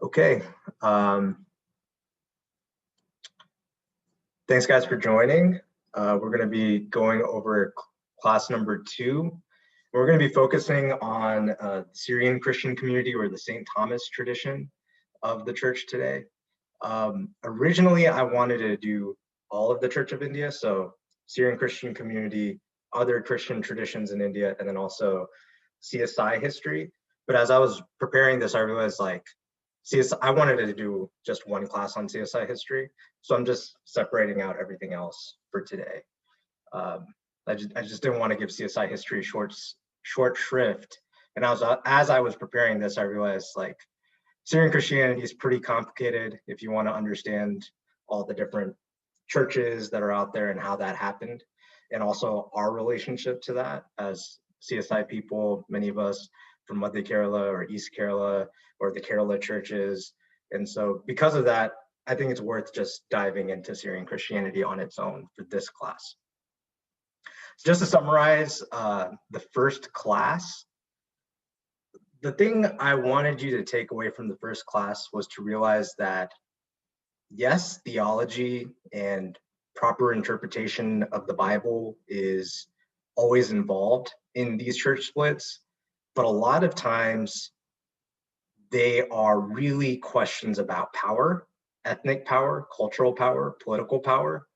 Okay. Thanks guys for joining. We're going to be going over class number 2. We're going to be focusing on the Syrian Christian community, or the St. Thomas tradition of the church today. Originally, I wanted to do all of the Church of India, so Syrian Christian community, other Christian traditions in India, and then also CSI history. But as I was preparing this, I realized I wanted to do just one class on CSI history, so I'm just separating out everything else for today. I just didn't want to give CSI history short shrift, and as I was preparing this, I realized Syrian Christianity is pretty complicated if you want to understand all the different churches that are out there and how that happened, and also our relationship to that as CSI people, many of us from Madhya Kerala or East Kerala or the Kerala churches. And so because of that, I think it's worth just diving into Syrian Christianity on its own for this class. So just to summarize the first class, the thing I wanted you to take away from the first class was to realize that, yes, theology and proper interpretation of the Bible is always involved in these church splits, but a lot of times they are really questions about power, ethnic power, cultural power, political power.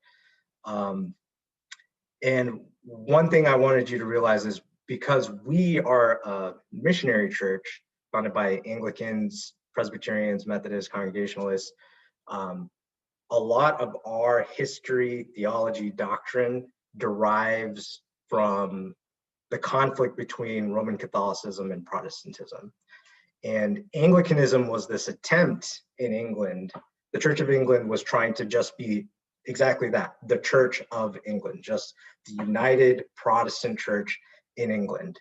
And one thing I wanted you to realize is, because we are a missionary church founded by Anglicans, Presbyterians, Methodists, Congregationalists, a lot of our history, theology, doctrine derives from the conflict between Roman Catholicism and Protestantism. And Anglicanism was this attempt in England. The Church of England was trying to just be exactly that, the Church of England, just the united Protestant church in England.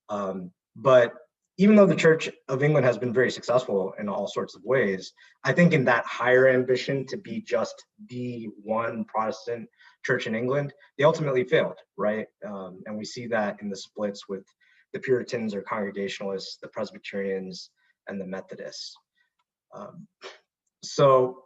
But even though the Church of England has been very successful in all sorts of ways, I think in that higher ambition to be just the one Protestant church in England, they ultimately failed, right? And we see that in the splits with the Puritans or Congregationalists, the Presbyterians, and the Methodists. So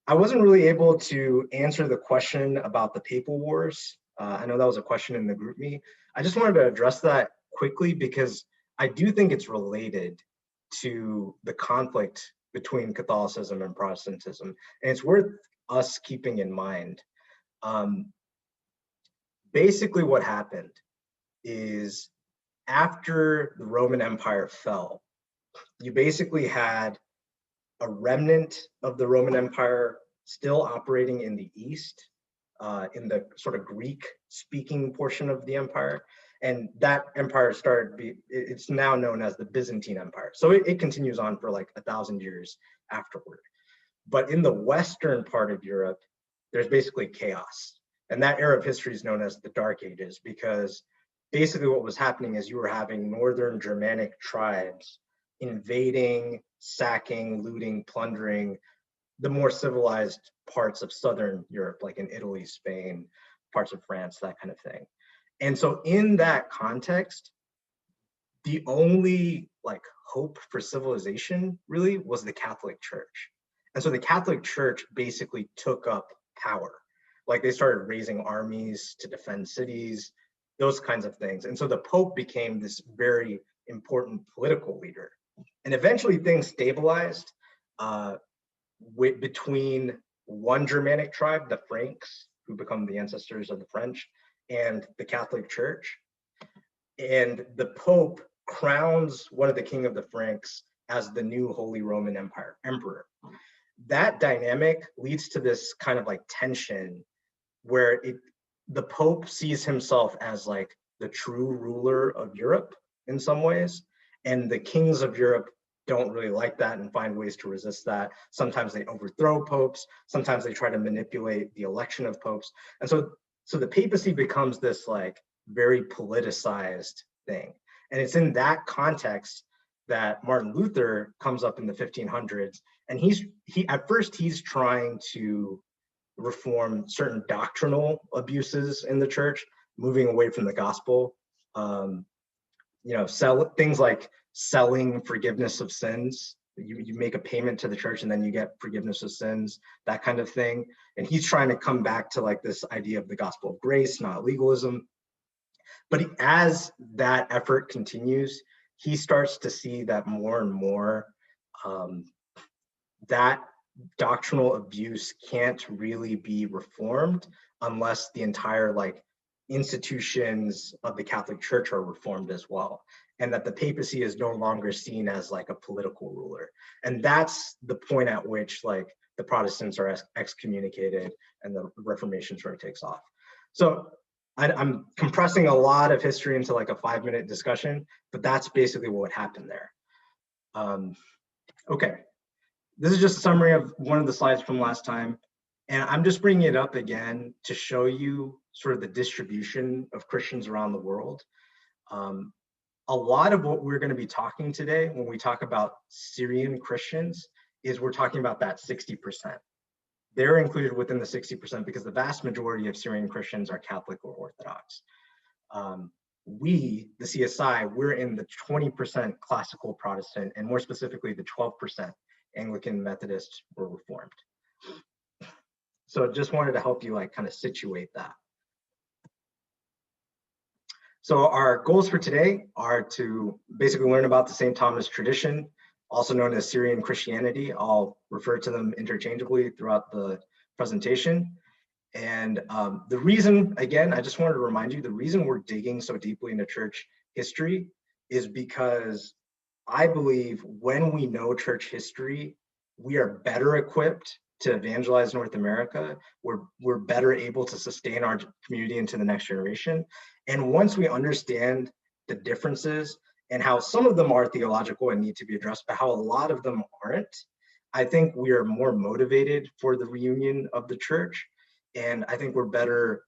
I wasn't really able to answer the question about the Papal Wars. I know that was a question in the group me. I just wanted to address that quickly because I do think it's related to the conflict between Catholicism and Protestantism, and it's worth us keeping in mind. Basically what happened is, after the Roman Empire fell, you basically had a remnant of the Roman Empire still operating in the East, in the sort of Greek-speaking portion of the empire. And that empire it's now known as the Byzantine Empire. So it continues on for 1,000 years afterward. But in the Western part of Europe, there's basically chaos. And that era of history is known as the Dark Ages, because basically what was happening is you were having northern Germanic tribes invading, sacking, looting, plundering the more civilized parts of Southern Europe, like in Italy, Spain, parts of France, that kind of thing. And so in that context, the only hope for civilization really was the Catholic Church. And so the Catholic Church basically took up power. They started raising armies to defend cities, those kinds of things. And so the Pope became this very important political leader. And eventually things stabilized between one Germanic tribe, the Franks, who become the ancestors of the French, and the Catholic Church. And the Pope crowns one of the king of the Franks as the new Holy Roman Empire emperor. That dynamic leads to this kind of tension where the Pope sees himself as the true ruler of Europe in some ways, and the kings of Europe don't really like that and find ways to resist that. Sometimes they overthrow popes, sometimes they try to manipulate the election of popes. And so the papacy becomes this very politicized thing. And it's in that context that Martin Luther comes up in the 1500s, and at first he's trying to reform certain doctrinal abuses in the church, moving away from the gospel. Things like selling forgiveness of sins you make a payment to the church and then you get forgiveness of sins, that kind of thing. And he's trying to come back to like this idea of the gospel of grace, not legalism. But as that effort continues, he starts to see that more and more that doctrinal abuse can't really be reformed unless the entire like institutions of the Catholic Church are reformed as well, and that the papacy is no longer seen as like a political ruler. And that's the point at which like the Protestants are excommunicated and the Reformation sort of takes off. So I'm compressing a lot of history into like a 5-minute discussion, but that's basically what happened there. Okay, this is just a summary of one of the slides from last time. And I'm just bringing it up again to show you sort of the distribution of Christians around the world. A lot of what we're going to be talking today when we talk about Syrian Christians is we're talking about that 60%. They're included within the 60% because the vast majority of Syrian Christians are Catholic or Orthodox. We, the CSI, we're in the 20% classical Protestant, and more specifically, the 12% Anglican, Methodist, or Reformed. So just wanted to help you like kind of situate that. So our goals for today are to basically learn about the St. Thomas tradition, also known as Syrian Christianity. I'll refer to them interchangeably throughout the presentation. And the reason, again, I just wanted to remind you, the reason we're digging so deeply into church history is because I believe when we know church history, we are better equipped to evangelize North America. We're better able to sustain our community into the next generation. And once we understand the differences and how some of them are theological and need to be addressed, but how a lot of them aren't, I think we are more motivated for the reunion of the church. And I think we're better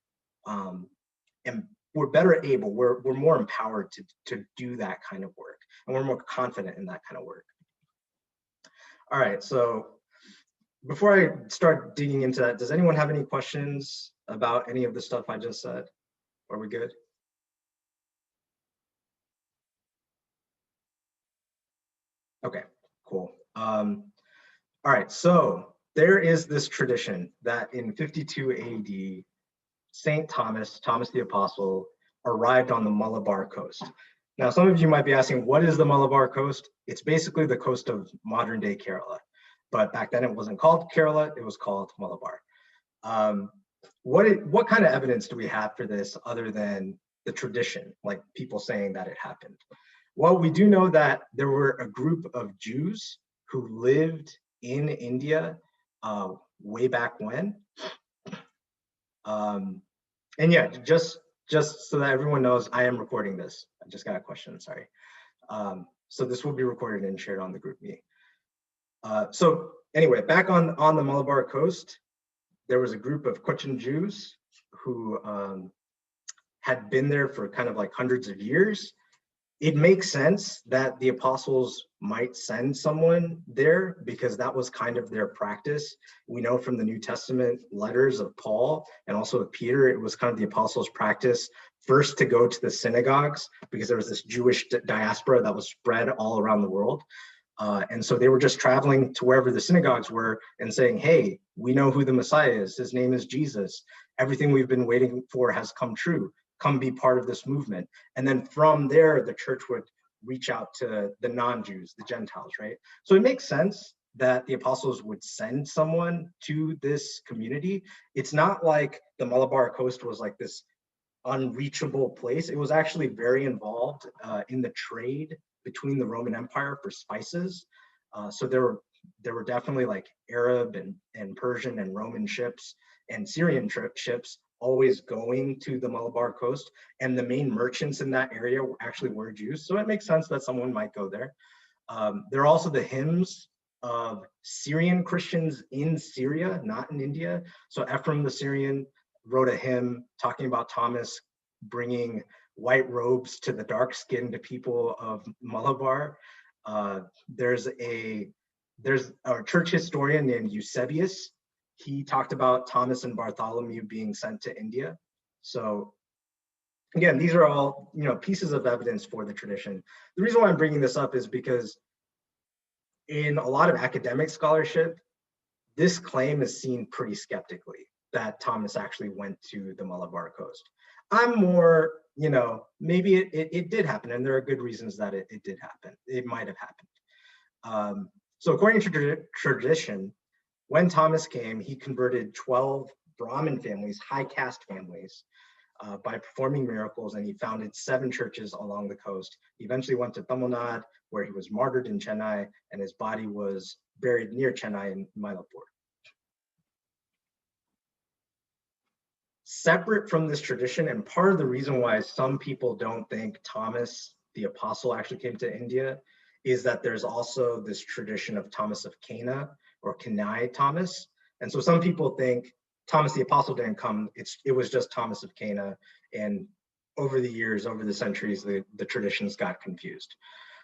and we're better able, we're more empowered to do that kind of work. And we're more confident in that kind of work. All right, so before I start digging into that, does anyone have any questions about any of the stuff I just said? Are we good? Okay, cool. All right, so there is this tradition that in 52 AD, St. Thomas the Apostle, arrived on the Malabar coast. Now, some of you might be asking, what is the Malabar coast? It's basically the coast of modern day Kerala. But back then it wasn't called Kerala, it was called Malabar. What kind of evidence do we have for this other than the tradition, like people saying that it happened? Well, we do know that there were a group of Jews who lived in India way back when. And yeah, just so that everyone knows, I am recording this. I just got a question, sorry. So this will be recorded and shared on the group meeting. So anyway, back on the Malabar coast, there was a group of Cochin Jews who had been there for kind of like hundreds of years. It makes sense that the apostles might send someone there because that was kind of their practice. We know from the New Testament letters of Paul and also of Peter, it was kind of the apostles' practice first to go to the synagogues because there was this Jewish diaspora that was spread all around the world. And so they were just traveling to wherever the synagogues were and saying, hey, we know who the Messiah is. His name is Jesus. Everything we've been waiting for has come true. Come be part of this movement. And then from there, the church would reach out to the non-Jews, the Gentiles, right? So it makes sense that the apostles would send someone to this community. It's not like the Malabar coast was like this unreachable place. It was actually very involved in the trade between the Roman Empire for spices. So there were definitely like Arab and Persian and Roman ships and Syrian ships always going to the Malabar coast, and the main merchants in that area actually were Jews. So it makes sense that someone might go there. There are also the hymns of Syrian Christians in Syria, not in India. So Ephraim the Syrian wrote a hymn talking about Thomas bringing white robes to the dark-skinned people of Malabar. There's a church historian named Eusebius. He talked about Thomas and Bartholomew being sent to India. So again, these are all pieces of evidence for the tradition. The reason why I'm bringing this up is because in a lot of academic scholarship, this claim is seen pretty skeptically that Thomas actually went to the Malabar coast. I'm more, maybe it did happen, and there are good reasons that it did happen. It might have happened. So according to tradition, when Thomas came, he converted 12 Brahmin families, high caste families, by performing miracles, and he founded 7 churches along the coast. He eventually went to Tamil Nadu, where he was martyred in Chennai, and his body was buried near Chennai in Mylapore. Separate from this tradition, and part of the reason why some people don't think Thomas the Apostle actually came to India, is that there's also this tradition of Thomas of Cana, or Kenai Thomas. And so some people think Thomas the Apostle didn't come, it was just Thomas of Cana, and over the years, over the centuries, the traditions got confused.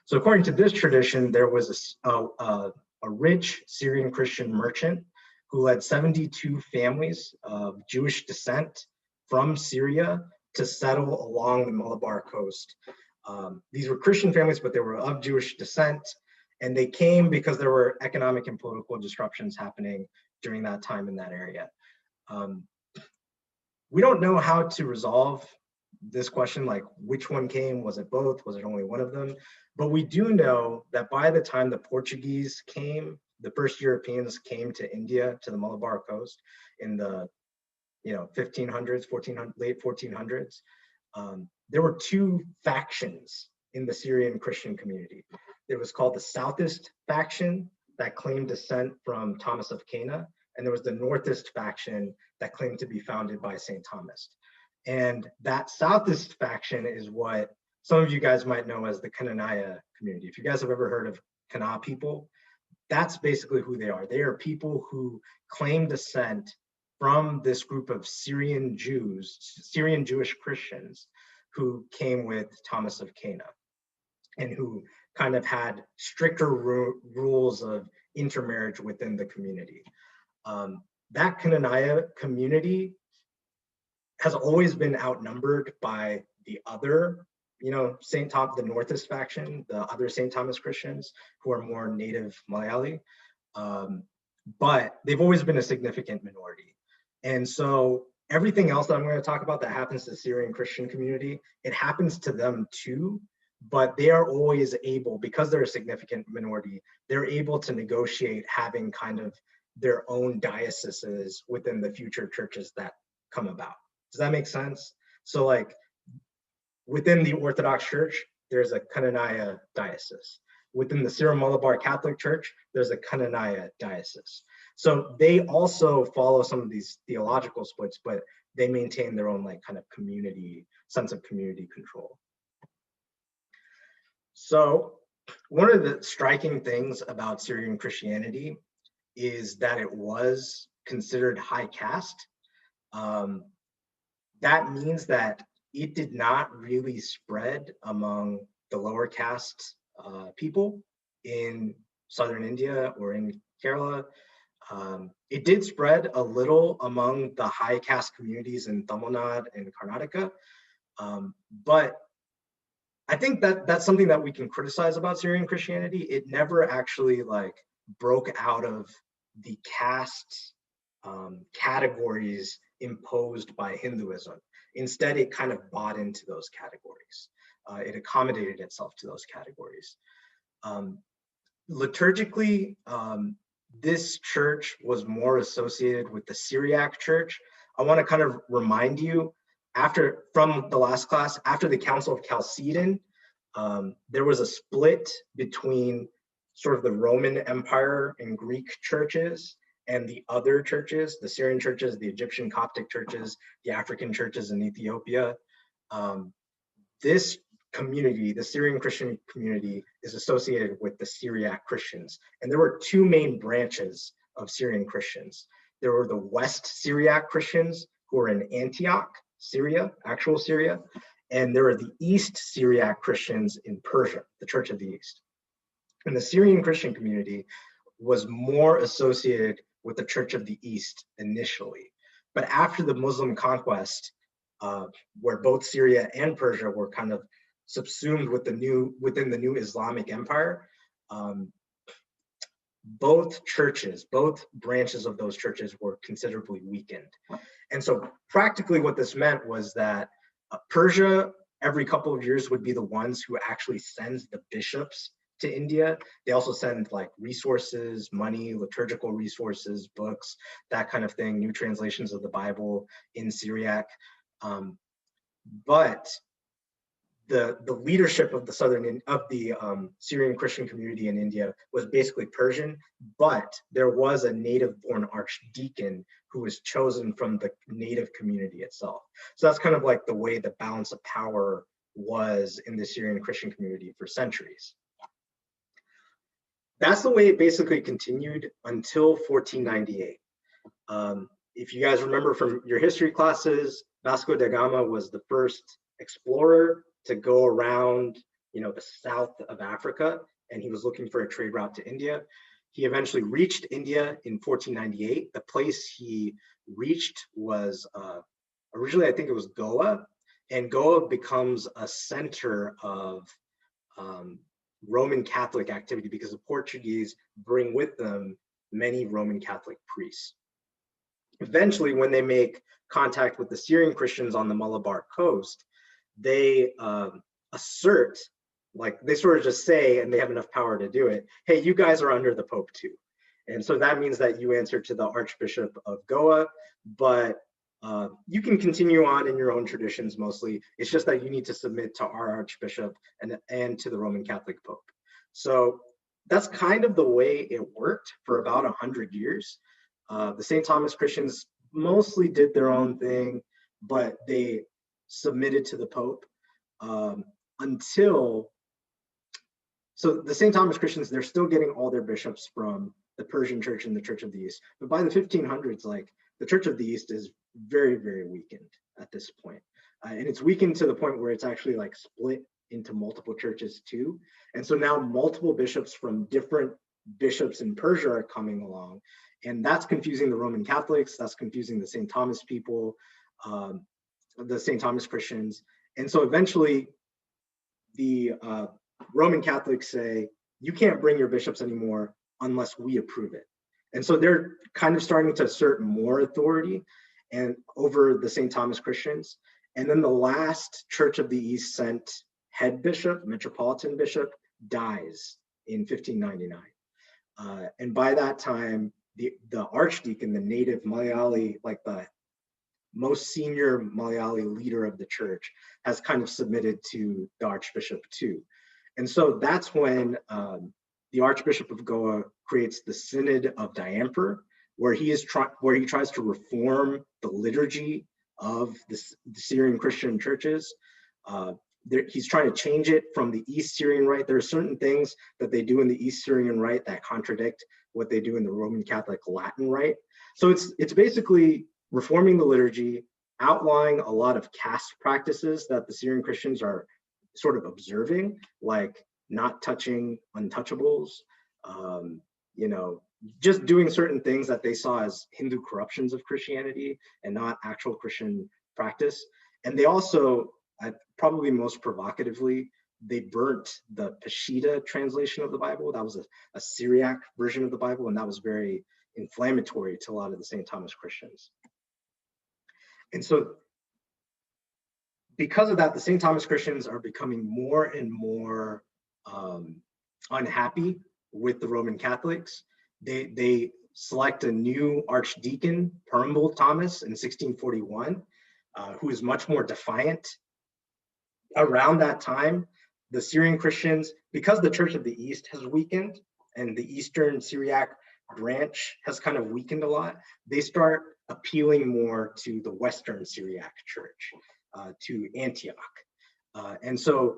So according to this tradition, there was a rich Syrian Christian merchant who led 72 families of Jewish descent from Syria to settle along the Malabar coast. These were Christian families, but they were of Jewish descent, and they came because there were economic and political disruptions happening during that time in that area. We don't know how to resolve this question, like which one came, was it both, was it only one of them? But we do know that by the time the Portuguese came, the first Europeans came to India, to the Malabar coast in the 1500s, late 1400s, there were 2 factions in the Syrian Christian community. It was called the Southist faction that claimed descent from Thomas of Cana, and there was the Northist faction that claimed to be founded by St. Thomas. And that Southist faction is what some of you guys might know as the Kananaya community. If you guys have ever heard of Kana people, that's basically who they are. They are people who claim descent from this group of Syrian Jews, Syrian Jewish Christians, who came with Thomas of Cana, and who kind of had stricter rules of intermarriage within the community. That Kananaya community has always been outnumbered by the other, the Northist faction, the other St. Thomas Christians, who are more native Malayali. But they've always been a significant minority. And so everything else that I'm going to talk about that happens to the Syrian Christian community, it happens to them too, but they are always able, because they're a significant minority, they're able to negotiate having kind of their own dioceses within the future churches that come about. Does that make sense? So like within the Orthodox Church, there's a Kananaya diocese. Within the Syro-Malabar Catholic Church, there's a Kananaya diocese. So they also follow some of these theological splits, but they maintain their own like kind of sense of community control. So one of the striking things about Syrian Christianity is that it was considered high caste. That means that it did not really spread among the lower caste people in southern India or in Kerala. It did spread a little among the high caste communities in Tamil Nadu and Karnataka, but I think that that's something that we can criticize about Syrian Christianity. It never actually like broke out of the caste categories imposed by Hinduism. Instead, it kind of bought into those categories. It accommodated itself to those categories. Liturgically, this church was more associated with the Syriac church. I want to kind of remind you, from the last class, after the Council of Chalcedon, there was a split between sort of the Roman Empire and Greek churches and the other churches, the Syrian churches, the Egyptian Coptic churches, the African churches in Ethiopia. This community, the Syrian Christian community, is associated with the Syriac Christians. And there were 2 main branches of Syrian Christians. There were the West Syriac Christians, who were in Antioch, Syria, actual Syria, and there were the East Syriac Christians in Persia, the Church of the East. And the Syrian Christian community was more associated with the Church of the East initially. But after the Muslim conquest, where both Syria and Persia were kind of subsumed with within the new Islamic Empire, both churches, both branches of those churches were considerably weakened. And so practically what this meant was that Persia, every couple of years, would be the ones who actually sends the bishops to India. They also send like resources, money, liturgical resources, books, that kind of thing, new translations of the Bible in Syriac. But the leadership of the Syrian Christian community in India was basically Persian, but there was a native-born archdeacon who was chosen from the native community itself. So that's kind of like the way the balance of power was in the Syrian Christian community for centuries. That's the way it basically continued until 1498. If you guys remember from your history classes, Vasco da Gama was the first explorer to go around, the south of Africa, and he was looking for a trade route to India. He eventually reached India in 1498. The place he reached was originally, I think it was Goa, and Goa becomes a center of Roman Catholic activity because the Portuguese bring with them many Roman Catholic priests. Eventually, when they make contact with the Syrian Christians on the Malabar coast, they assert, like they sort of just say, and they have enough power to do it, hey, you guys are under the Pope too. And so that means that you answer to the Archbishop of Goa, but you can continue on in your own traditions mostly. It's just that you need to submit to our Archbishop and to the Roman Catholic Pope. So that's kind of the way it worked for about 100 years. The St. Thomas Christians mostly did their own thing, but they submitted to the Pope so the St. Thomas Christians, they're still getting all their bishops from the Persian Church and the Church of the East. But by the 1500s, like the Church of the East is very, very weakened at this point. And it's weakened to the point where it's actually like split into multiple churches too. And so now multiple bishops from different bishops in Persia are coming along. And that's confusing the Roman Catholics, that's confusing the St. Thomas people, the St. Thomas Christians. And so eventually the Roman Catholics say, you can't bring your bishops anymore unless we approve it. And so they're kind of starting to assert more authority and over the St. Thomas Christians. And then the last Church of the East sent head bishop, metropolitan bishop, dies in 1599. And by that time, the archdeacon, the native Malayali, like the most senior Malayali leader of the church, has kind of submitted to the Archbishop too. And so that's when the Archbishop of Goa creates the Synod of Diampur, where he tries to reform the liturgy of the Syrian Christian churches. He's trying to change it from the East Syrian Rite. There are certain things that they do in the East Syrian Rite that contradict what they do in the Roman Catholic Latin Rite. So it's basically reforming the liturgy, outlawing a lot of caste practices that the Syrian Christians are sort of observing, like not touching untouchables, just doing certain things that they saw as Hindu corruptions of Christianity and not actual Christian practice. And they also, probably most provocatively, they burnt the Peshitta translation of the Bible. That was a Syriac version of the Bible, and that was very inflammatory to a lot of the St. Thomas Christians. And so because of that, the St. Thomas Christians are becoming more and more unhappy with the Roman Catholics. They select a new archdeacon, Perumble Thomas, in 1641, who is much more defiant. Around that time, the Syrian Christians, because the Church of the East has weakened and the Eastern Syriac branch has kind of weakened a lot, they start appealing more to the Western Syriac Church, to Antioch. And so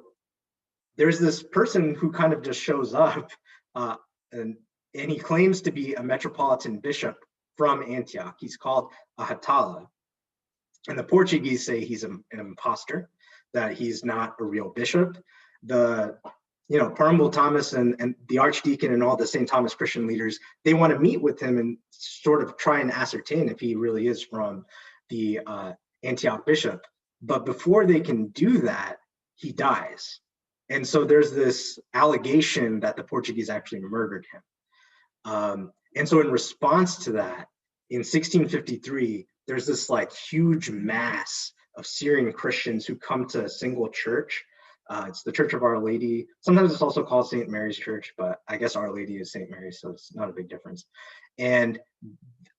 there's this person who kind of just shows up and he claims to be a metropolitan bishop from Antioch. He's called Ahatala. And the Portuguese say he's an imposter, that he's not a real bishop. Perumble Thomas and the archdeacon and all the St. Thomas Christian leaders, they want to meet with him and sort of try and ascertain if he really is from the Antioch bishop. But before they can do that, he dies. And so there's this allegation that the Portuguese actually murdered him. And so in response to that, in 1653, there's this like huge mass of Syrian Christians who come to a single church. It's the Church of Our Lady. Sometimes it's also called St. Mary's Church, but I guess Our Lady is St. Mary's, so it's not a big difference. And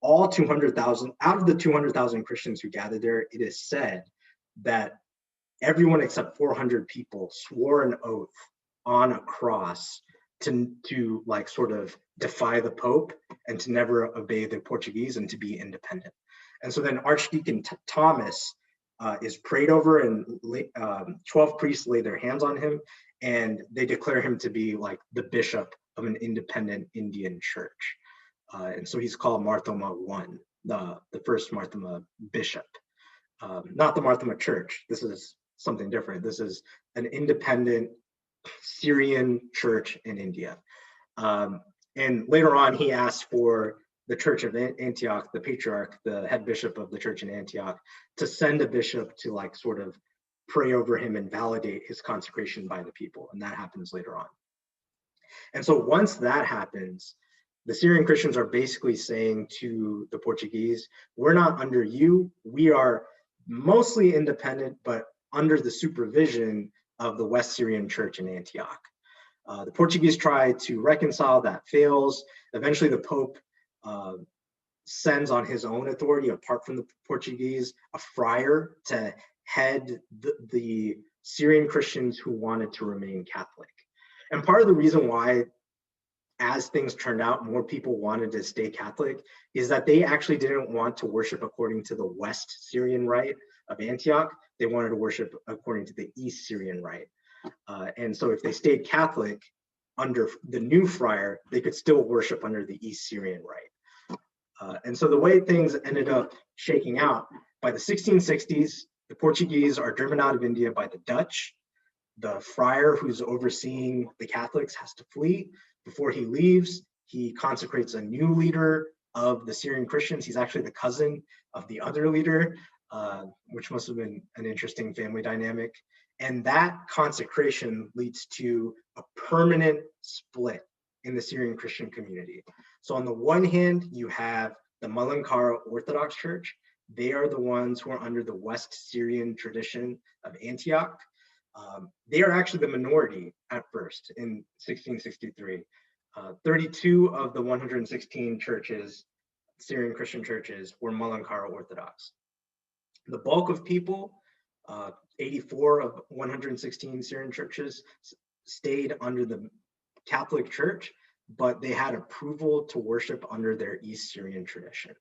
all 200,000, out of the 200,000 Christians who gathered there, it is said that everyone except 400 people swore an oath on a cross to like sort of defy the Pope and to never obey the Portuguese and to be independent. And so then Archdeacon Thomas is prayed over, and 12 priests lay their hands on him, and they declare him to be like the bishop of an independent Indian church. And so he's called Marthoma I, the first Marthoma bishop. Not the Marthoma Church. This is something different. This is an independent Syrian church in India. And later on, he asked for the Church of Antioch, the patriarch, the head bishop of the church in Antioch, to send a bishop to like sort of pray over him and validate his consecration by the people. And that happens later on. And so once that happens, the Syrian Christians are basically saying to the Portuguese, we're not under you. We are mostly independent, but under the supervision of the West Syrian church in Antioch. The Portuguese try to reconcile, that fails. Eventually the Pope sends on his own authority, apart from the Portuguese, a friar to head the Syrian Christians who wanted to remain Catholic. And part of the reason why, as things turned out, more people wanted to stay Catholic is that they actually didn't want to worship according to the West Syrian rite of Antioch. They wanted to worship according to the East Syrian rite. And so if they stayed Catholic under the new friar, they could still worship under the East Syrian rite. And so the way things ended up shaking out, by the 1660s, the Portuguese are driven out of India by the Dutch. The friar who's overseeing the Catholics has to flee. Before he leaves, he consecrates a new leader of the Syrian Christians. He's actually the cousin of the other leader, which must have been an interesting family dynamic. And that consecration leads to a permanent split in the Syrian Christian community. So on the one hand, you have the Malankara Orthodox Church. They are the ones who are under the West Syrian tradition of Antioch. They are actually the minority at first in 1663. 32 of the 116 churches, Syrian Christian churches, were Malankara Orthodox. The bulk of people, 84 of 116 Syrian churches, stayed under the Catholic Church, but they had approval to worship under their East Syrian tradition.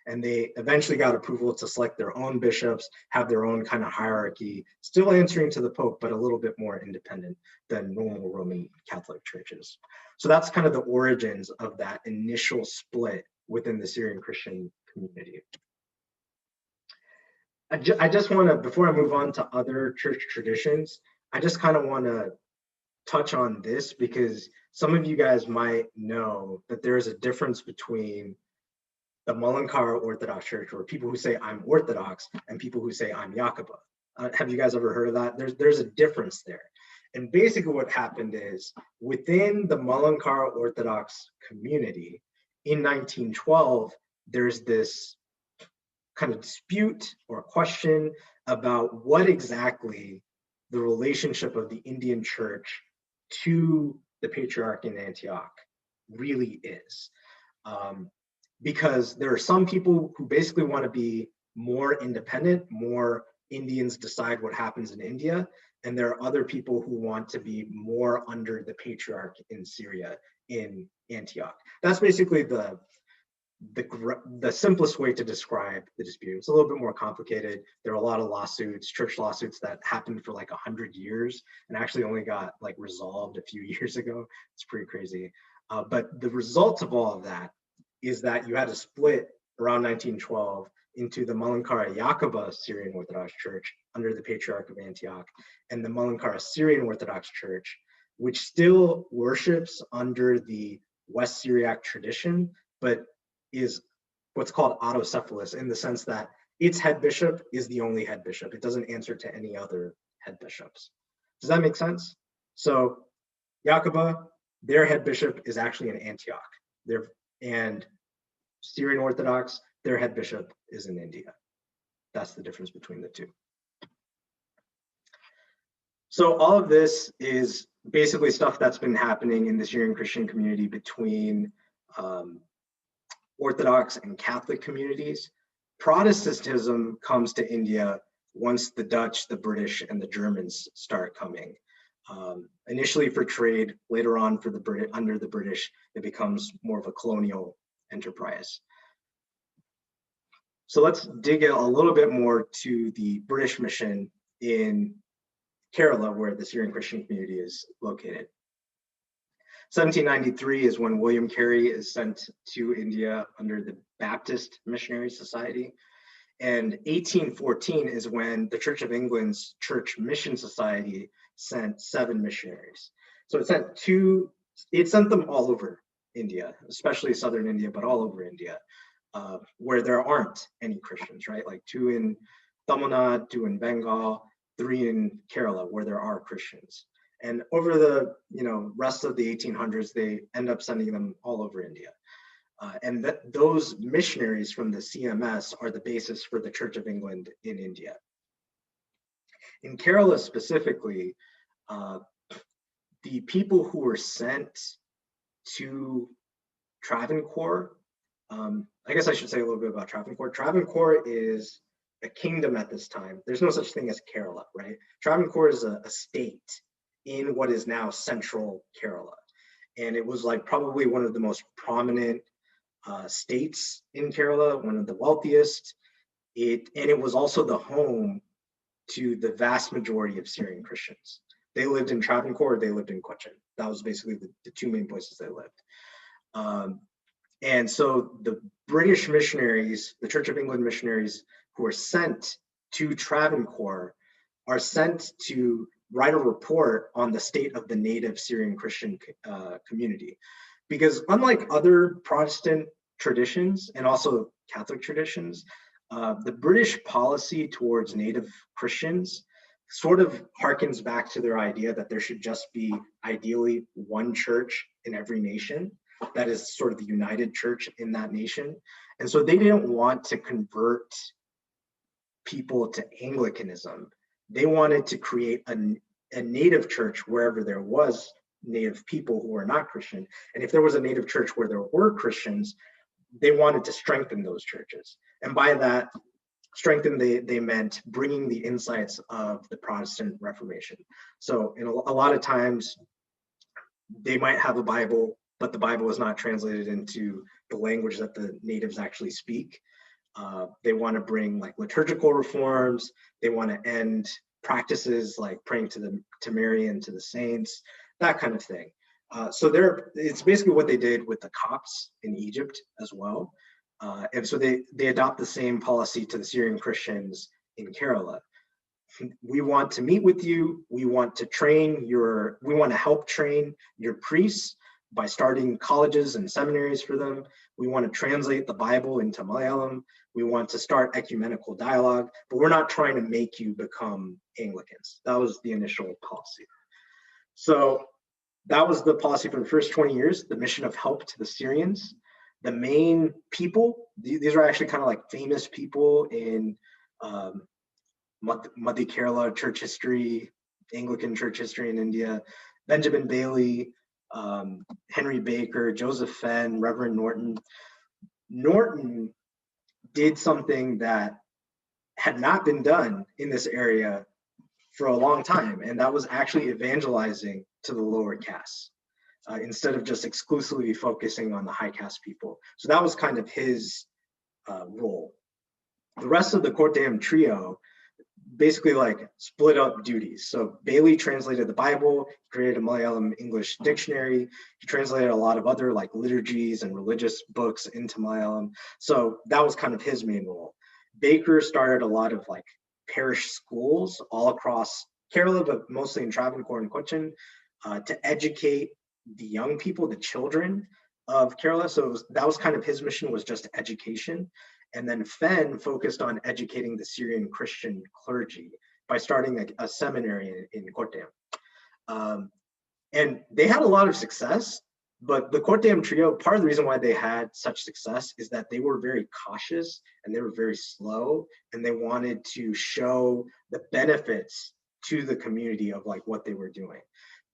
And they eventually got approval to select their own bishops, have their own kind of hierarchy, still answering to the Pope, but a little bit more independent than normal Roman Catholic churches. So that's kind of the origins of that initial split within the Syrian Christian community. I just want to, before I move on to other church traditions, I just kind of want to touch on this because some of you guys might know that there is a difference between the Malankara Orthodox Church, or people who say I'm Orthodox, and people who say I'm Yakuba. Have you guys ever heard of that? There's a difference there. And basically what happened is, within the Malankara Orthodox community, in 1912, there's this kind of dispute or question about what exactly the relationship of the Indian church to the Patriarch in Antioch really is. Because there are some people who basically want to be more independent, more Indians decide what happens in India, and there are other people who want to be more under the Patriarch in Syria, in Antioch. That's basically the simplest way to describe the dispute. It's a little bit more complicated. There are a lot of lawsuits, church lawsuits that happened for like 100 years and actually only got like resolved a few years ago. It's pretty crazy. But the result of all of that is that you had a split around 1912 into the Malankara Yakuba Syrian Orthodox Church under the Patriarch of Antioch and the Malankara Syrian Orthodox Church, which still worships under the West Syriac tradition, but is what's called autocephalous in the sense that its head bishop is the only head bishop. It doesn't answer to any other head bishops. Does that make sense? So Yakuba, their head bishop is actually in Antioch. And Syrian Orthodox, their head bishop is in India. That's the difference between the two. So all of this is basically stuff that's been happening in the Syrian Christian community between Orthodox and Catholic communities. Protestantism comes to India once the Dutch, the British, and the Germans start coming. Initially for trade, later on for under the British, it becomes more of a colonial enterprise. So let's dig a little bit more to the British mission in Kerala, where the Syrian Christian community is located. 1793 is when William Carey is sent to India under the Baptist Missionary Society. And 1814 is when the Church of England's Church Mission Society sent 7 missionaries. So it sent them all over India, especially southern India, but all over India, where there aren't any Christians, right? Like 2 in Tamil Nadu, 2 in Bengal, 3 in Kerala, where there are Christians. And over the rest of the 1800s, they end up sending them all over India. And those missionaries from the CMS are the basis for the Church of England in India. In Kerala specifically, the people who were sent to Travancore, I guess I should say a little bit about Travancore. Travancore is a kingdom at this time. There's no such thing as Kerala, right? Travancore is a state in what is now central Kerala. And it was like probably one of the most prominent states in Kerala, one of the wealthiest. And it was also the home to the vast majority of Syrian Christians. They lived in Travancore, or they lived in Cochin. That was basically the 2 main places they lived. And so the British missionaries, the Church of England missionaries who are sent to Travancore are sent to write a report on the state of the native Syrian Christian community. Because unlike other Protestant traditions and also Catholic traditions, the British policy towards native Christians sort of harkens back to their idea that there should just be ideally one church in every nation. That is sort of the united church in that nation. And so they didn't want to convert people to Anglicanism. They wanted to create a native church wherever there was native people who were not Christian. And if there was a native church where there were Christians, they wanted to strengthen those churches. And by that, strengthen, they meant bringing the insights of the Protestant Reformation. So a lot of times, they might have a Bible, but the Bible is not translated into the language that the natives actually speak. They want to bring like liturgical reforms. They want to end practices like praying to Mary and to the saints, that kind of thing. So it's basically what they did with the Copts in Egypt as well. And so they adopt the same policy to the Syrian Christians in Kerala. We want to meet with you. We want to help train your priests by starting colleges and seminaries for them. We want to translate the Bible into Malayalam. We want to start ecumenical dialogue, but we're not trying to make you become Anglicans. That was the initial policy. So that was the policy for the first 20 years, the mission of help to the Syrians. The main people, these are actually kind of like famous people in Madhya Kerala church history, Anglican church history in India. Benjamin Bailey, Henry Baker, Joseph Fenn, Reverend Norton. Norton did something that had not been done in this area for a long time, and that was actually evangelizing to the lower castes instead of just exclusively focusing on the high caste people. So that was kind of his role. The rest of the Kottayam trio basically like split up duties. So Bailey translated the Bible, created a Malayalam English dictionary. He translated a lot of other like liturgies and religious books into Malayalam. So that was kind of his main role. Baker started a lot of like parish schools all across Kerala, but mostly in Travancore and Cochin, to educate the young people, the children of Kerala. So that was kind of his mission, was just education. And then Fenn focused on educating the Syrian Christian clergy by starting a seminary in Kottayam. And they had a lot of success. But the Corteam Trio, part of the reason why they had such success is that they were very cautious and they were very slow, and they wanted to show the benefits to the community of like what they were doing.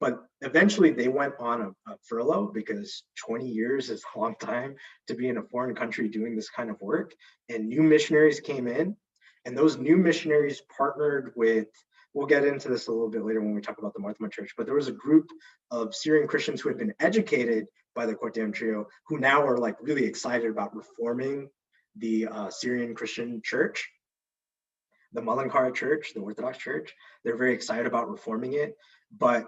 But eventually they went on a furlough, because 20 years is a long time to be in a foreign country doing this kind of work. And new missionaries came in, and those new missionaries partnered with, we'll get into this a little bit later when we talk about the Marthoma Church, but there was a group of Syrian Christians who had been educated by the Corteam Trio, who now are like really excited about reforming the Syrian Christian church, the Malankara church, the Orthodox church. They're very excited about reforming it, but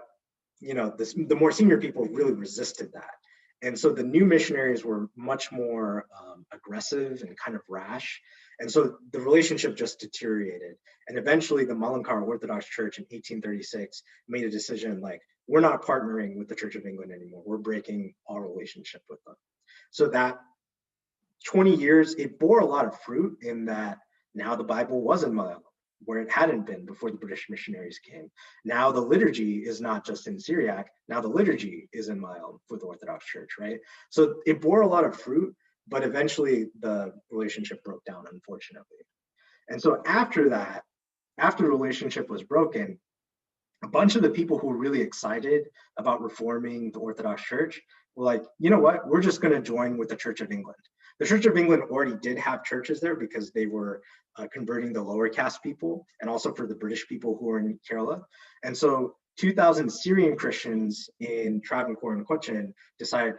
you know, the more senior people really resisted that. And so the new missionaries were much more aggressive and kind of rash. And so the relationship just deteriorated. And eventually the Malankara Orthodox Church in 1836 made a decision like, we're not partnering with the Church of England anymore. We're breaking our relationship with them. So that 20 years, it bore a lot of fruit in that now the Bible was in Malayalam, where it hadn't been before the British missionaries came. Now the liturgy is not just in Syriac, now the liturgy is in Malayalam for the Orthodox Church, right? So it bore a lot of fruit, but eventually the relationship broke down, unfortunately. And so after that, after the relationship was broken, a bunch of the people who were really excited about reforming the Orthodox Church were like, you know what, we're just going to join with the Church of England. The Church of England already did have churches there because they were converting the lower caste people, and also for the British people who were in Kerala. And so 2,000 Syrian Christians in Travancore and Cochin decided,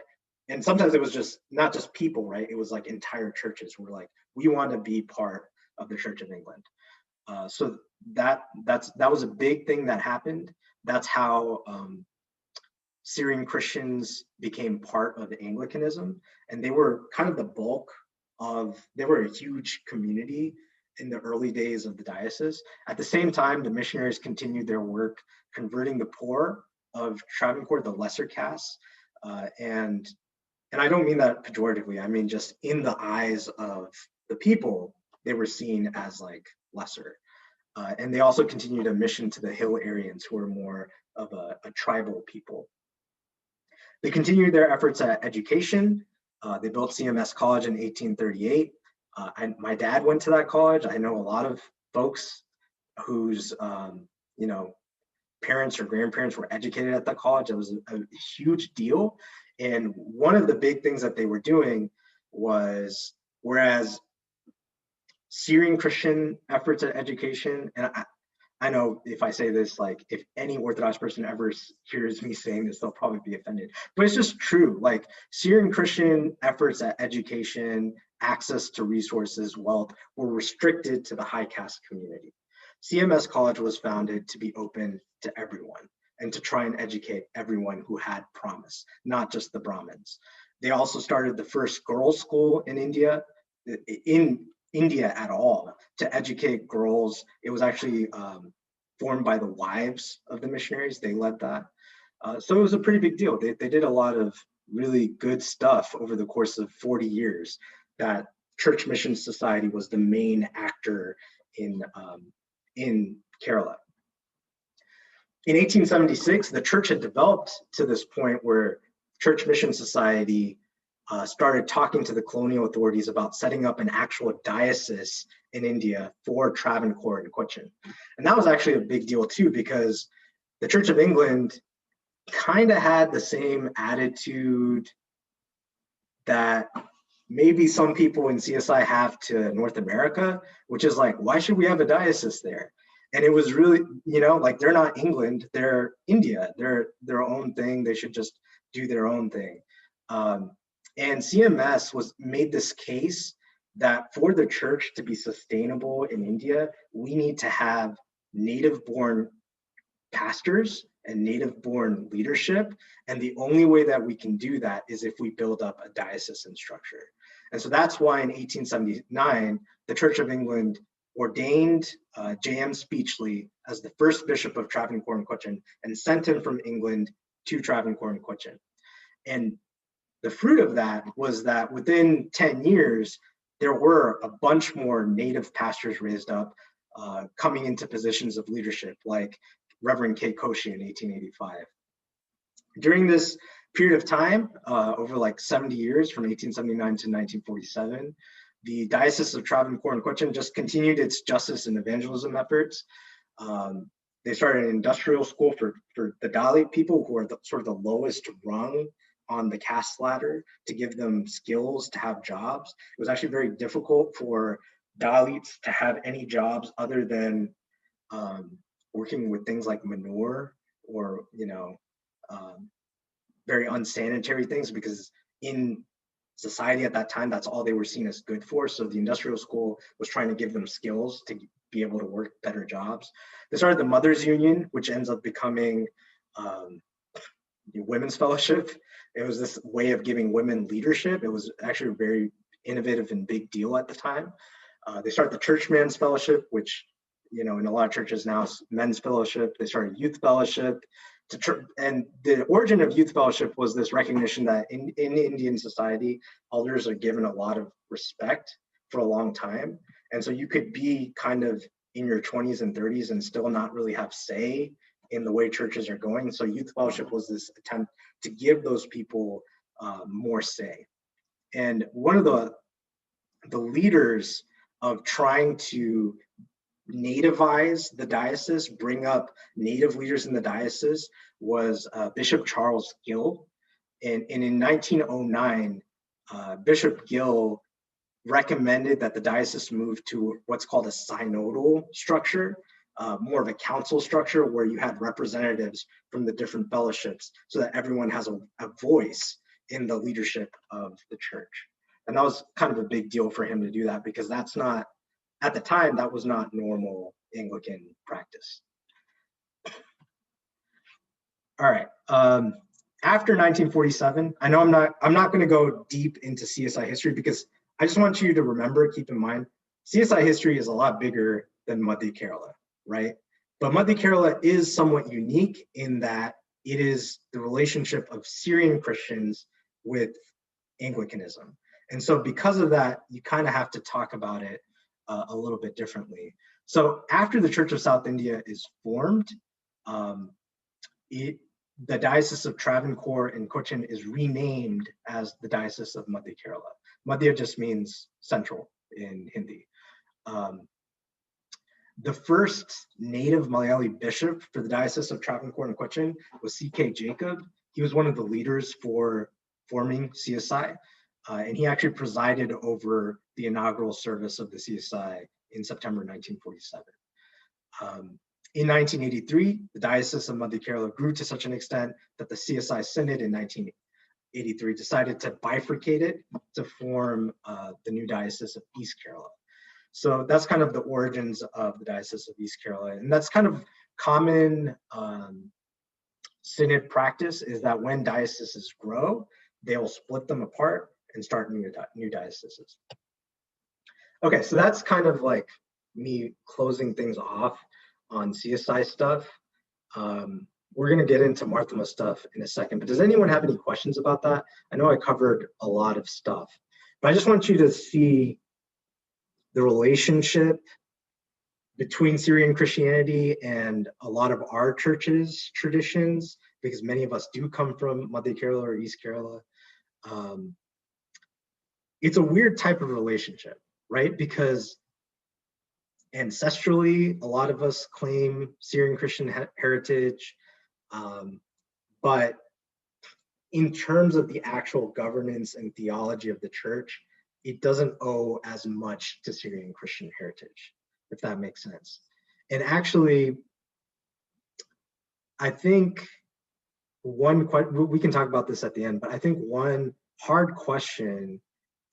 and sometimes it was just not just people, right? It was like entire churches were like, we want to be part of the Church of England. So that was a big thing that happened. That's how Syrian Christians became part of Anglicanism, and they were kind of the bulk of, they were a huge community in the early days of the diocese. At the same time, the missionaries continued their work converting the poor of Travancore, the lesser castes, and I don't mean that pejoratively, I mean just in the eyes of the people, they were seen as like lesser. And they also continued a mission to the Hill Aryans, who were more of a tribal people. They continued their efforts at education. They built CMS College in 1838. My dad went to that college. I know a lot of folks whose you know, parents or grandparents were educated at that college. It was a huge deal. And one of the big things that they were doing was, whereas Syrian Christian efforts at education, and I know if I say this, like if any Orthodox person ever hears me saying this, they'll probably be offended, but it's just true. Like Syrian Christian efforts at education, access to resources, wealth, were restricted to the high caste community. CMS College was founded to be open to everyone and to try and educate everyone who had promise, not just the Brahmins. They also started the first girls' school in India at all, to educate girls. It was actually formed by the wives of the missionaries. They led that. So it was a pretty big deal. They did a lot of really good stuff over the course of 40 years. That Church Mission Society was the main actor in Kerala. In 1876, the church had developed to this point where Church Mission Society started talking to the colonial authorities about setting up an actual diocese in India for Travancore and Cochin. And that was actually a big deal too, because the Church of England kind of had the same attitude that maybe some people in CSI have to North America, which is like, why should we have a diocese there? And it was really, you know, like they're not England, they're India, they're their own thing, they should just do their own thing. And CMS made this case that for the church to be sustainable in India, we need to have native-born pastors and native-born leadership. And the only way that we can do that is if we build up a diocesan structure. And so that's why in 1879, the Church of England ordained J.M. Speechley as the first bishop of Travancore and Cochin and sent him from England to Travancore and Cochin. And the fruit of that was that within 10 years, there were a bunch more native pastors raised up, coming into positions of leadership, like Reverend K. Koshi in 1885. During this period of time, over like 70 years, from 1879 to 1947, the Diocese of Travancore and Cochin just continued its justice and evangelism efforts. They started an industrial school for the Dalit people, who are sort of the lowest rung on the caste ladder, to give them skills to have jobs. It was actually very difficult for Dalits to have any jobs other than working with things like manure, or very unsanitary things, because in society at that time, that's all they were seen as good for. So the industrial school was trying to give them skills to be able to work better jobs. They started the Mothers Union, which ends up becoming the Women's Fellowship. It was this way of giving women leadership. It was actually a very innovative and big deal at the time. They started the Churchman's Fellowship, which, in a lot of churches now is Men's Fellowship. They started Youth Fellowship. And the origin of Youth Fellowship was this recognition that in Indian society, elders are given a lot of respect for a long time. And so you could be kind of in your 20s and 30s and still not really have say in the way churches are going. So Youth Fellowship was this attempt to give those people more say. And one of the leaders of trying to nativize the diocese, bring up native leaders in the diocese, was Bishop Charles Gill. And in 1909, Bishop Gill recommended that the diocese move to what's called a synodal structure, more of a council structure, where you had representatives from the different fellowships, so that everyone has a voice in the leadership of the church. And that was kind of a big deal for him to do that, because that's not, at the time, that was not normal Anglican practice. All right. After 1947, I know I'm not going to go deep into CSI history, because I just want you to remember, keep in mind, CSI history is a lot bigger than Madhya Kerala, right? But Madhya Kerala is somewhat unique in that it is the relationship of Syrian Christians with Anglicanism. And so because of that, you kind of have to talk about it a little bit differently. So after the Church of South India is formed, the Diocese of Travancore and Cochin is renamed as the Diocese of Madhya Kerala. Madhya just means central in Hindi. The first native Malayali bishop for the Diocese of Travancore and Cochin was C.K. Jacob. He was one of the leaders for forming CSI. And he actually presided over the inaugural service of the CSI in September 1947. In 1983, the Diocese of Madhya Kerala grew to such an extent that the CSI Synod in 1983 decided to bifurcate it to form the new Diocese of East Kerala. So that's kind of the origins of the Diocese of East Kerala. And that's kind of common synod practice, is that when dioceses grow, they will split them apart and start new dioceses. Okay, so that's kind of like me closing things off on CSI stuff. We're gonna get into Marthama stuff in a second, but does anyone have any questions about that? I know I covered a lot of stuff, but I just want you to see the relationship between Syrian Christianity and a lot of our church's traditions, because many of us do come from Madhya Kerala or East Kerala. It's a weird type of relationship, right? Because ancestrally, a lot of us claim Syrian Christian heritage, but in terms of the actual governance and theology of the church, it doesn't owe as much to Syrian Christian heritage, if that makes sense. And actually, I think we can talk about this at the end, but I think one hard question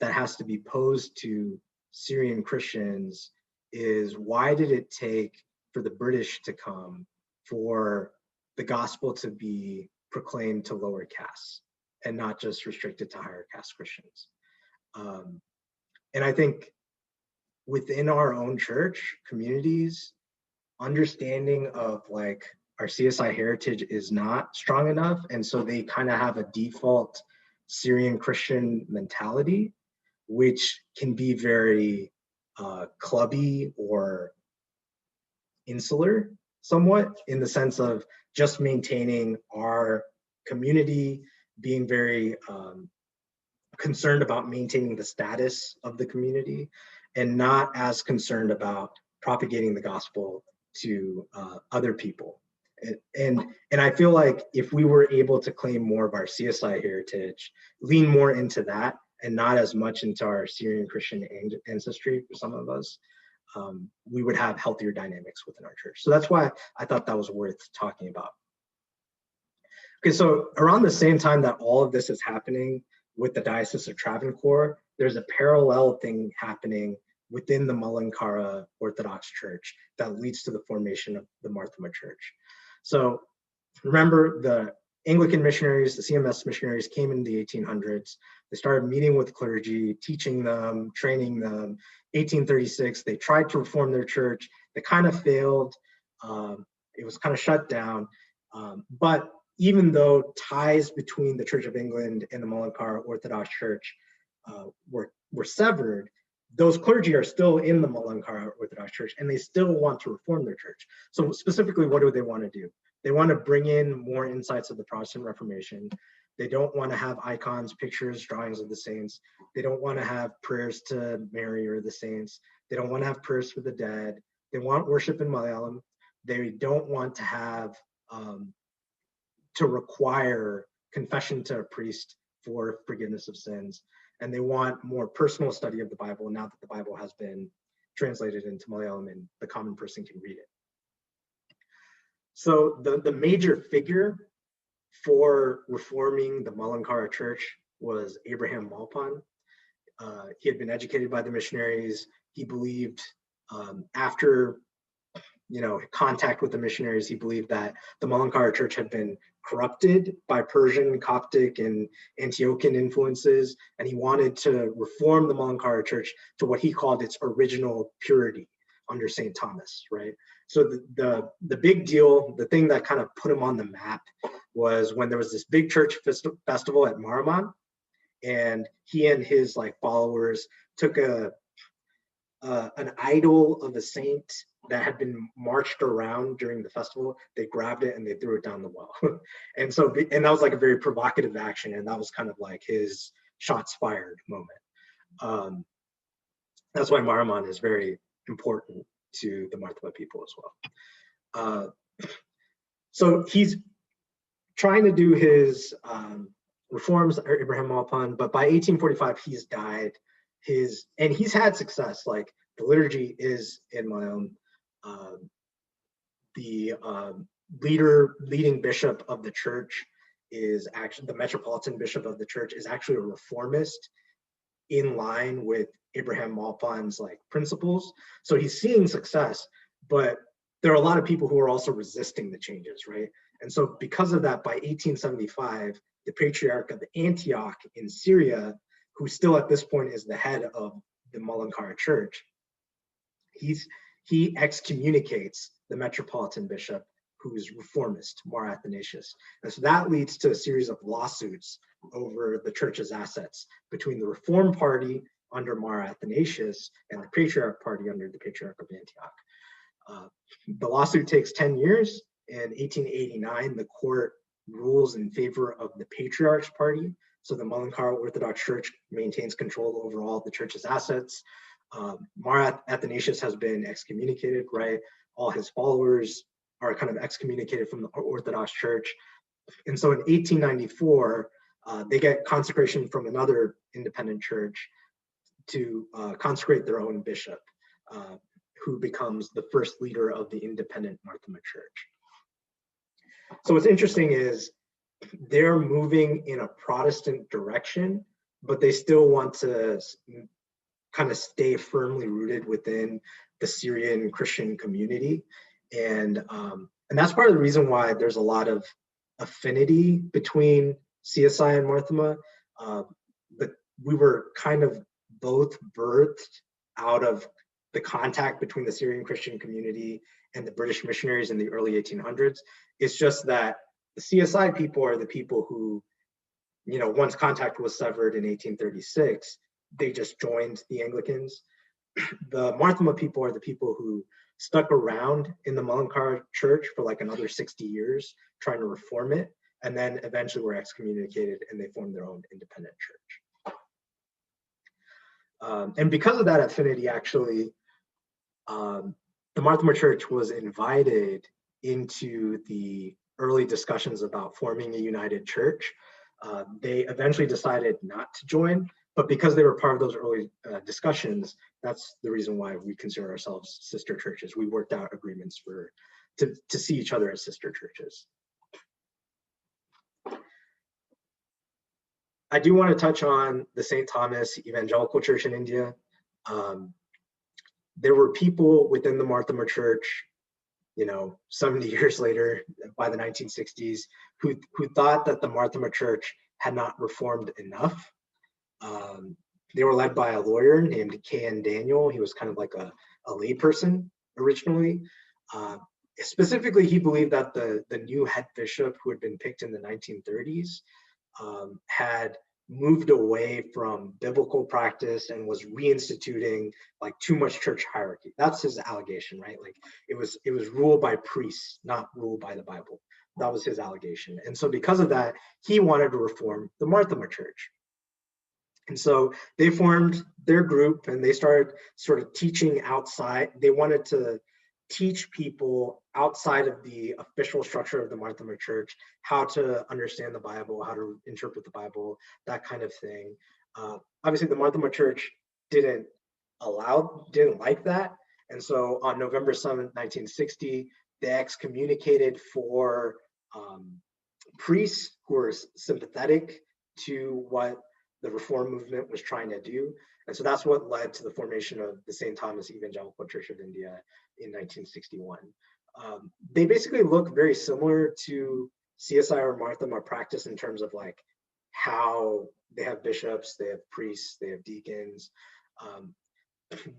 that has to be posed to Syrian Christians is, why did it take for the British to come for the gospel to be proclaimed to lower castes and not just restricted to higher caste Christians? And I think within our own church communities, understanding of like our CSI heritage is not strong enough. And so they kind of have a default Syrian Christian mentality, which can be very clubby or insular somewhat, in the sense of just maintaining our community, being very concerned about maintaining the status of the community and not as concerned about propagating the gospel to other people. And I feel like if we were able to claim more of our CSI heritage, lean more into that and not as much into our Syrian Christian ancestry for some of us, we would have healthier dynamics within our church. So that's why I thought that was worth talking about. Okay, so around the same time that all of this is happening with the Diocese of Travancore, there's a parallel thing happening within the Malankara Orthodox Church that leads to the formation of the Marthoma Church. So remember, the Anglican missionaries, the CMS missionaries came in the 1800s. They started meeting with clergy, teaching them, training them. 1836, they tried to reform their church. They kind of failed. It was kind of shut down. But even though ties between the Church of England and the Malankara Orthodox Church were severed, those clergy are still in the Malankara Orthodox Church and they still want to reform their church. So specifically, what do they want to do? They want to bring in more insights of the Protestant Reformation. They don't want to have icons, pictures, drawings of the saints. They don't want to have prayers to Mary or the saints. They don't want to have prayers for the dead. They want worship in Malayalam. They don't want to have to require confession to a priest for forgiveness of sins. And they want more personal study of the Bible now that the Bible has been translated into Malayalam and the common person can read it. So the major figure for reforming the Malankara Church was Abraham Malpan. He had been educated by the missionaries. He believed after contact with the missionaries, he believed that the Malankara Church had been corrupted by Persian, Coptic, and Antiochian influences, and he wanted to reform the Malankara Church to what he called its original purity under St. Thomas, right? So the big deal, the thing that kind of put him on the map was when there was this big church festival at Maraman, and he and his followers took an idol of a saint that had been marched around during the festival. They grabbed it and they threw it down the well. and that was a very provocative action, and that was kind of his shots fired moment. That's why Maraman is very important to the Marthoma people as well. So he's trying to do his reforms, Abraham Malpan, but by 1845 he's died. And he's had success. The liturgy is in Malayalam. The leading bishop of the church is actually the metropolitan bishop of the church is actually a reformist in line with Abraham Malpan's principles. So he's seeing success, but there are a lot of people who are also resisting the changes, right? And so because of that, by 1875, the Patriarch of Antioch in Syria, who still at this point is the head of the Malankara Church, he excommunicates the metropolitan bishop, who is reformist, Mar Athanasius. And so that leads to a series of lawsuits over the church's assets between the Reform Party under Mar Athanasius and the Patriarch Party under the Patriarch of Antioch. The lawsuit takes 10 years. In 1889, the court rules in favor of the Patriarch's Party. So the Malankara Orthodox Church maintains control over all the church's assets. Mar Athanasius has been excommunicated, right? All his followers are kind of excommunicated from the Orthodox Church. And so in 1894, they get consecration from another independent church to consecrate their own bishop, who becomes the first leader of the independent Marthoma Church. So what's interesting is they're moving in a Protestant direction, but they still want to kind of stay firmly rooted within the Syrian Christian community. And that's part of the reason why there's a lot of affinity between CSI and Marthoma. But we were kind of both birthed out of the contact between the Syrian Christian community and the British missionaries in the early 1800s. It's just that the CSI people are the people who, once contact was severed in 1836, they just joined the Anglicans. The Marthoma people are the people who stuck around in the Malankara Church for another 60 years, trying to reform it. and then eventually were excommunicated and they formed their own independent church. And because of that affinity, actually, the Marthoma Church was invited into the early discussions about forming a united church. They eventually decided not to join, but because they were part of those early discussions, that's the reason why we consider ourselves sister churches. We worked out agreements to see each other as sister churches. I do want to touch on the St. Thomas Evangelical Church in India. There were people within the Marthoma Church, 70 years later, by the 1960s, who thought that the Marthoma Church had not reformed enough. They were led by a lawyer named K.N. Daniel. He was kind of like a layperson originally. Specifically, he believed that the new head bishop who had been picked in the 1930s had moved away from biblical practice and was reinstituting like too much church hierarchy. That's his allegation, right? Like it was ruled by priests, not ruled by the Bible. That was his allegation. And so because of that, he wanted to reform the Marthoma Church. And so they formed their group and they started sort of teaching outside. They wanted to teach people outside of the official structure of the Marthoma Church how to understand the Bible, how to interpret the Bible, that kind of thing. Obviously, the Marthoma Church didn't like that. And so on November 7th, 1960, they excommunicated 4 priests who were sympathetic to what the Reform movement was trying to do. And so that's what led to the formation of the St. Thomas Evangelical Church of India in 1961. They basically look very similar to CSI or Marthoma practice in terms of like how they have bishops, they have priests, they have deacons.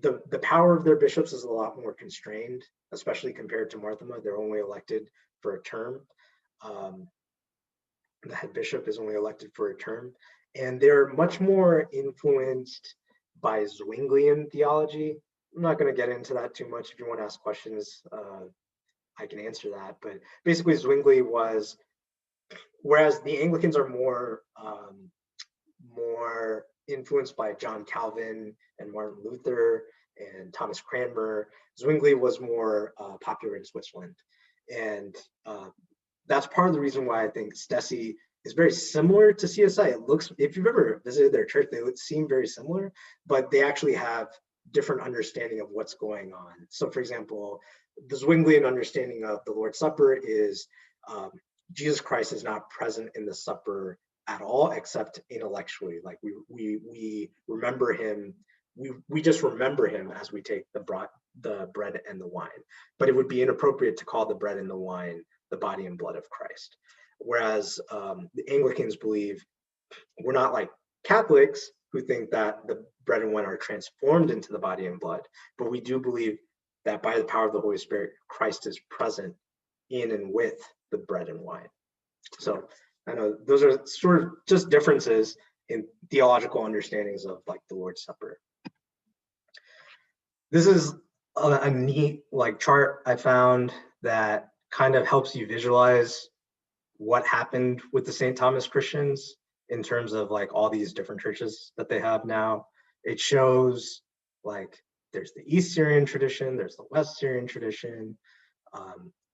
The power of their bishops is a lot more constrained, especially compared to Marthoma. They're only elected for a term. The head bishop is only elected for a term. And they're much more influenced by Zwinglian theology. I'm not going to get into that too much. If you want to ask questions, I can answer that. But basically, Zwingli was, whereas the Anglicans are more influenced by John Calvin and Martin Luther and Thomas Cranmer, Zwingli was more popular in Switzerland. And that's part of the reason why I think Stesi is very similar to CSI. It looks, if you've ever visited their church, they would seem very similar, but they actually have different understanding of what's going on. So for example, the Zwinglian understanding of the Lord's Supper is Jesus Christ is not present in the supper at all, except intellectually. Like we remember him, we just remember him as we take the bread and the wine. But it would be inappropriate to call the bread and the wine the body and blood of Christ. Whereas the Anglicans believe, we're not like Catholics who think that the bread and wine are transformed into the body and blood, but we do believe that by the power of the Holy Spirit, Christ is present in and with the bread and wine. So I know those are sort of just differences in theological understandings of like the Lord's Supper. This is a neat like chart I found that kind of helps you visualize what happened with the St. Thomas Christians in terms of like all these different churches that they have now. It shows like there's the East Syrian tradition, there's the West Syrian tradition.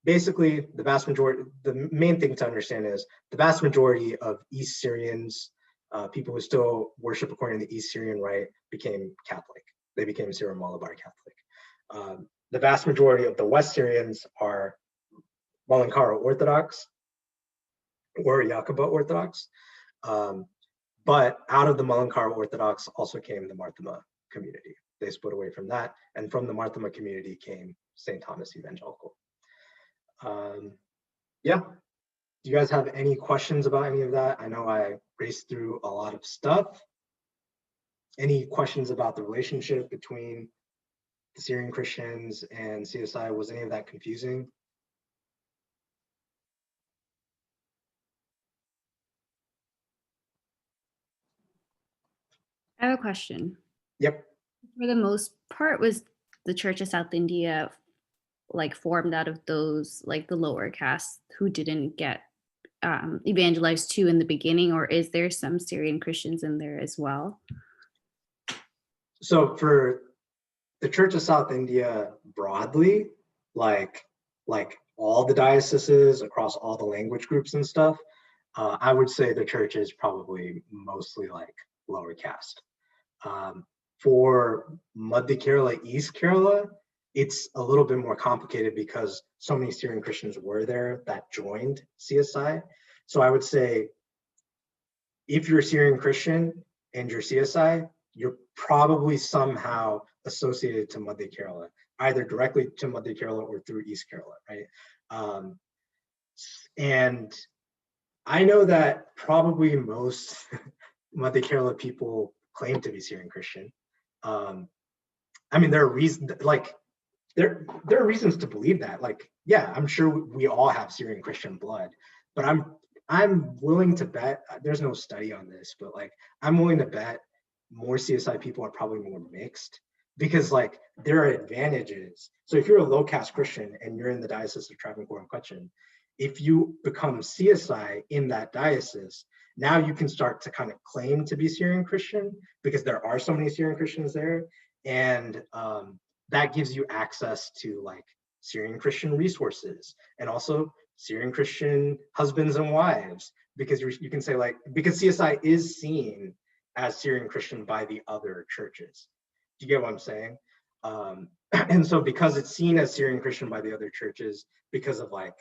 Basically, the main thing to understand is the vast majority of East Syrians, people who still worship according to the East Syrian rite, became Catholic. They became Syro-Malabar Catholic. The vast majority of the West Syrians are Malankara Orthodox or Yakuba Orthodox. But out of the Malankara Orthodox also came the Marthoma community. They split away from that. And from the Marthoma community came St. Thomas Evangelical. Yeah. Do you guys have any questions about any of that? I know I raced through a lot of stuff. Any questions about the relationship between the Syrian Christians and CSI? Was any of that confusing? I have a question. Yep. For the most part, was the Church of South India like formed out of those like the lower castes who didn't get evangelized to in the beginning, or is there some Syrian Christians in there as well? So for the Church of South India broadly, like all the dioceses across all the language groups and stuff, I would say the church is probably mostly like lower caste. For Madhya Kerala, East Kerala, it's a little bit more complicated because so many Syrian Christians were there that joined CSI. So I would say if you're a Syrian Christian and you're CSI, you're probably somehow associated to Madhya Kerala, either directly to Madhya Kerala or through East Kerala, right? And I know that probably most Madhya Kerala people claim to be Syrian Christian. I mean, there are reasons, like, there are reasons to believe that. Like, yeah, I'm sure we all have Syrian Christian blood, but I'm willing to bet, there's no study on this, but like, I'm willing to bet more CSI people are probably more mixed, because like there are advantages. So if you're a low caste Christian and you're in the Diocese of Travancore and Cochin, if you become CSI in that diocese, now you can start to kind of claim to be Syrian Christian because there are so many Syrian Christians there. And that gives you access to like Syrian Christian resources and also Syrian Christian husbands and wives, because you can say like, because CSI is seen as Syrian Christian by the other churches. Do you get what I'm saying? And so because it's seen as Syrian Christian by the other churches, because of like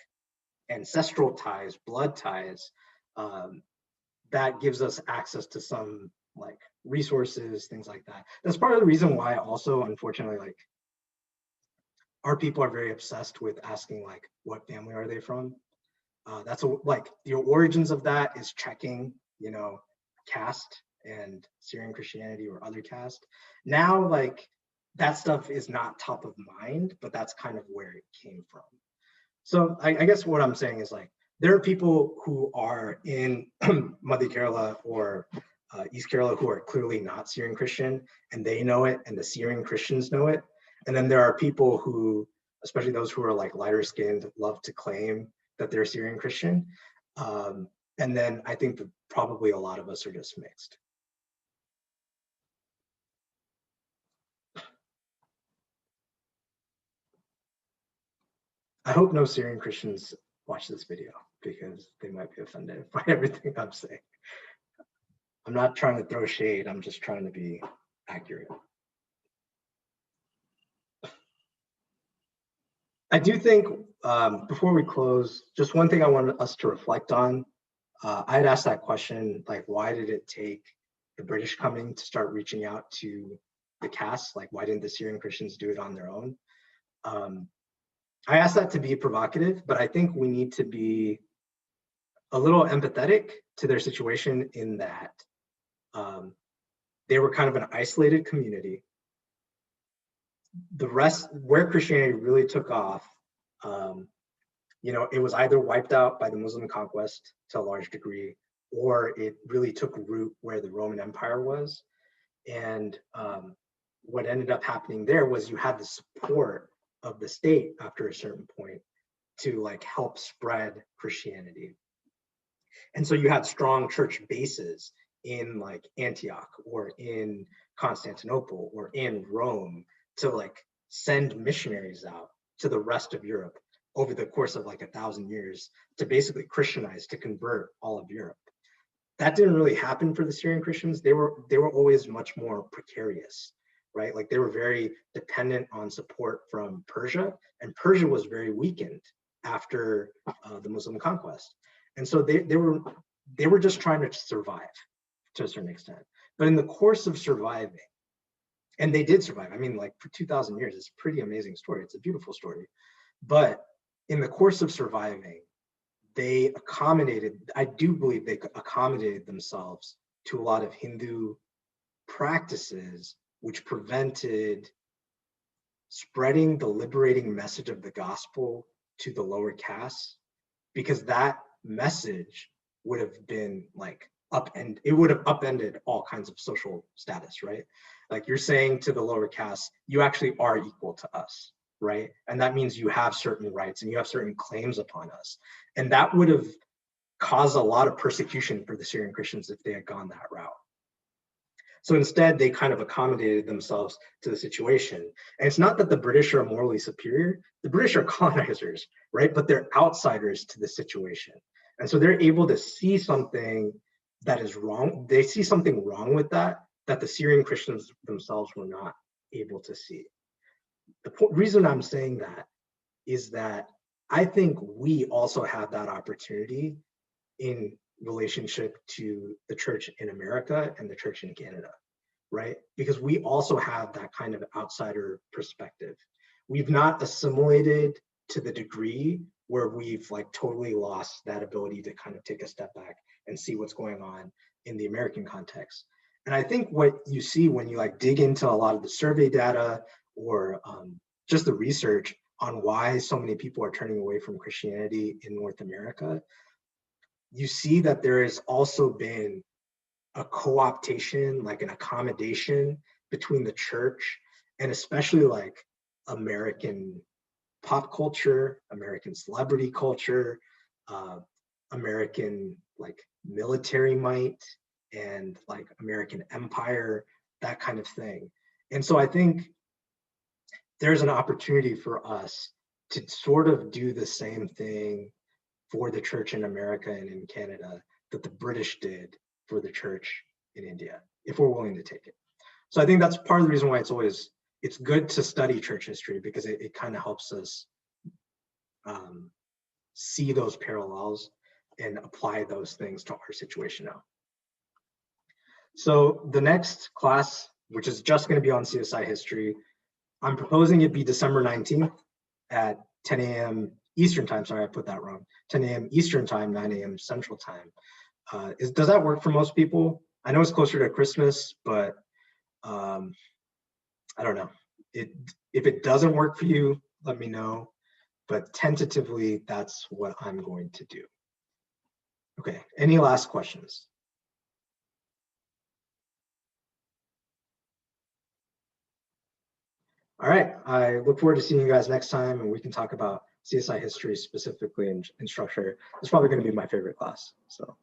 ancestral ties, blood ties, that gives us access to some like resources, things like that. That's part of the reason why also, unfortunately, like our people are very obsessed with asking like, what family are they from? That's like the origins of that is checking, you know, caste and Syrian Christianity or other caste. Now, like that stuff is not top of mind, but that's kind of where it came from. So I guess what I'm saying is like, there are people who are in Madhya Kerala or East Kerala who are clearly not Syrian Christian, and they know it, and the Syrian Christians know it. And then there are people who, especially those who are like lighter skinned, love to claim that they're Syrian Christian. And then I think that probably a lot of us are just mixed. I hope no Syrian Christians watch this video because they might be offended by everything I'm saying. I'm not trying to throw shade, I'm just trying to be accurate. I do think, before we close, just one thing I wanted us to reflect on. I had asked that question, like, why did it take the British coming to start reaching out to the caste? Like, why didn't the Syrian Christians do it on their own? I asked that to be provocative, but I think we need to be a little empathetic to their situation in that they were kind of an isolated community. The rest, where Christianity really took off, you know, it was either wiped out by the Muslim conquest to a large degree, or it really took root where the Roman Empire was. And what ended up happening there was you had the support of the state after a certain point to like help spread Christianity. And so you had strong church bases in like Antioch or in Constantinople or in Rome to like send missionaries out to the rest of Europe over the course of like 1,000 years to basically Christianize, to convert all of Europe. That didn't really happen for the Syrian Christians. They were always much more precarious, right? Like they were very dependent on support from Persia, and Persia was very weakened after the Muslim conquest. And so they were just trying to survive to a certain extent. But in the course of surviving, and they did survive. I mean, like for 2,000 years, it's a pretty amazing story. It's a beautiful story. But in the course of surviving, they accommodated, I do believe they accommodated themselves to a lot of Hindu practices, which prevented spreading the liberating message of the gospel to the lower castes, because that message would have been like it would have upended all kinds of social status, right? Like you're saying to the lower castes, you actually are equal to us, right? And that means you have certain rights and you have certain claims upon us. And that would have cause a lot of persecution for the Syrian Christians if they had gone that route. So instead, they kind of accommodated themselves to the situation. And it's not that the British are morally superior. The British are colonizers, right? But they're outsiders to the situation. And so they're able to see something that is wrong. They see something wrong with that the Syrian Christians themselves were not able to see. The reason I'm saying that is that I think we also have that opportunity in relationship to the church in America and the church in Canada, right? Because we also have that kind of outsider perspective. We've not assimilated to the degree where we've like totally lost that ability to kind of take a step back and see what's going on in the American context. And I think what you see when you like dig into a lot of the survey data or just the research on why so many people are turning away from Christianity in North America, you see that there has also been a co-optation, like an accommodation between the church and especially like American pop culture, American celebrity culture, American like military might and like American empire, that kind of thing. And so I think there's an opportunity for us to sort of do the same thing for the church in America and in Canada that the British did for the church in India, if we're willing to take it. So I think that's part of the reason why it's good to study church history, because it kind of helps us see those parallels and apply those things to our situation now. So the next class, which is just going to be on CSI history, I'm proposing it be December 19th at 10 a.m. Eastern time. Sorry, I put that wrong. 10 a.m. Eastern time, 9 a.m. Central time. Does that work for most people? I know it's closer to Christmas, but I don't know. If it doesn't work for you, let me know. But tentatively, that's what I'm going to do. Okay, any last questions? All right, I look forward to seeing you guys next time, and we can talk about CSI history specifically in structure. It's probably going to be my favorite class. So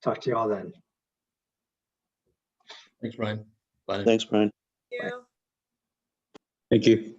talk to you all then. Thanks, Brian. Bye. Thanks, Brian. Thank you. Thank you.